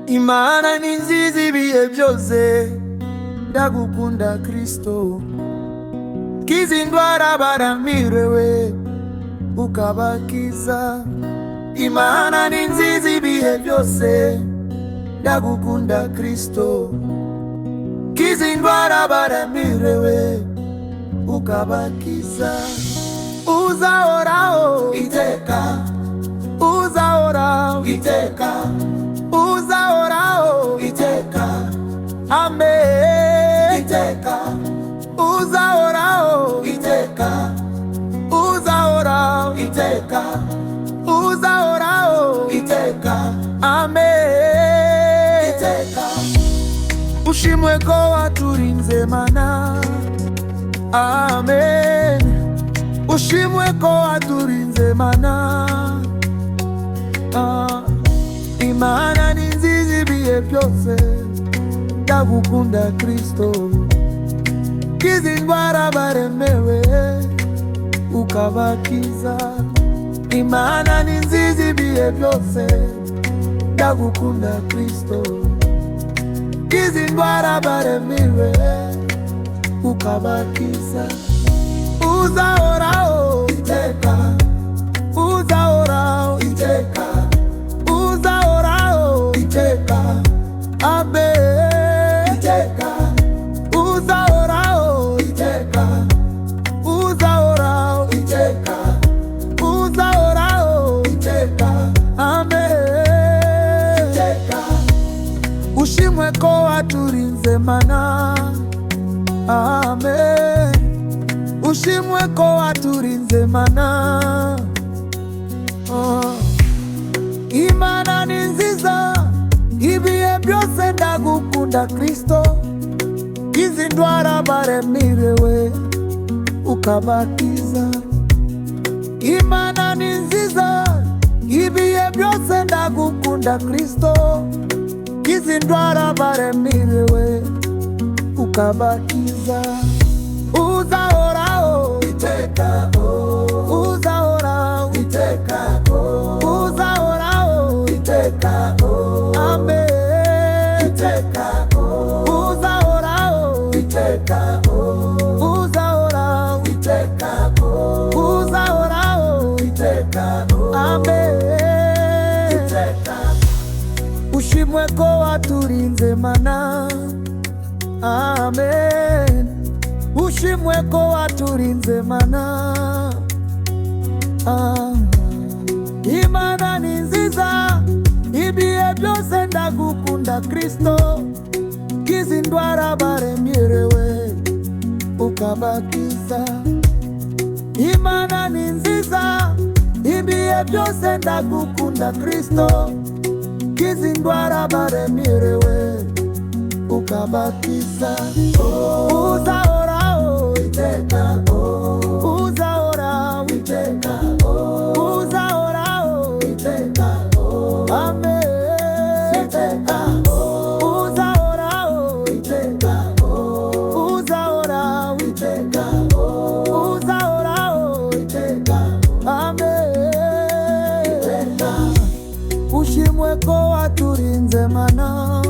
Imana ni nziza ibihe byose, ndagukunda Kristo. Kiza ndwara baramerewe ukabakiza. Imana ni nziza ibihe byose, ndagukunda Kristo. Kiza ndwara baramerewe ukabakiza. Uzahoraho iteka, uzahoraho iteka, uzahoraho iteka, amen. Iteka, uzahoraho iteka, uzahoraho iteka, uzahoraho iteka, amen. Iteka, ushimwe ko waturinze mana, amen. Ushimwe ko waturinze mana, Imana ni nziza ibihe byose, ndagukunda Kristo. Kiza ndwara baremewe ukabakiza. Imana ni nziza ibihe byose, ndagukunda Kristo. Kiza ndwara baremewe ukabakiza. Uzahoraho iteka, uzahoraho iteka, uzahoraho iteka, amen. Iteka, uzahoraho iteka, uzahoraho iteka, uzahoraho iteka, amen. Iteka, ushimwe ko waturinze mana, amen. Ushimwe ko waturinze mana, Imana ni nziza ibihe byose, ndagukunda Kristo. Kiza ndwara baremerewe ukabakiza. Imana ni nziza ibihe byose, ndagukunda Kristo. Kiza ndwara baremerewe ukabakiza. Uzahoraho iteka, uzahoraho iteka, uzahoraho iteka, amen. Iteka, uzahoraho iteka, uzahoraho iteka, uzahoraho iteka, amen. Iteka, ushimwe ko waturinze mana, amen. Ushimwe ko waturinze mana, Imana ni nziza ibihe byose, ndagukunda Kristo. Kiza ndwara baremerewe ukabakiza. Imana ni nziza ibihe byose, ndagukunda Kristo. Kiza ndwara baremerewe ukabakiza. Uzahoraho iteka, uzahoraho iteka, uzahoraho iteka, amen. Iteka, uzahoraho iteka, uzahoraho iteka, uzahoraho iteka, amen. Iteka, ushimwe ko waturinze mana,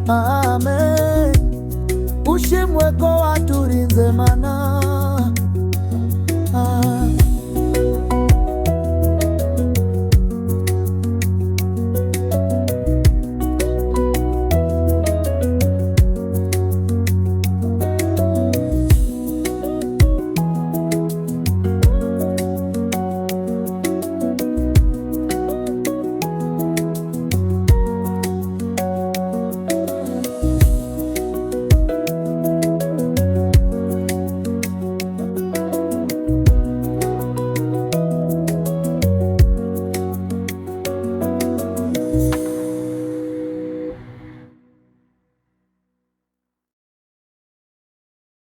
amen. Ushimwe ko waturinze mana.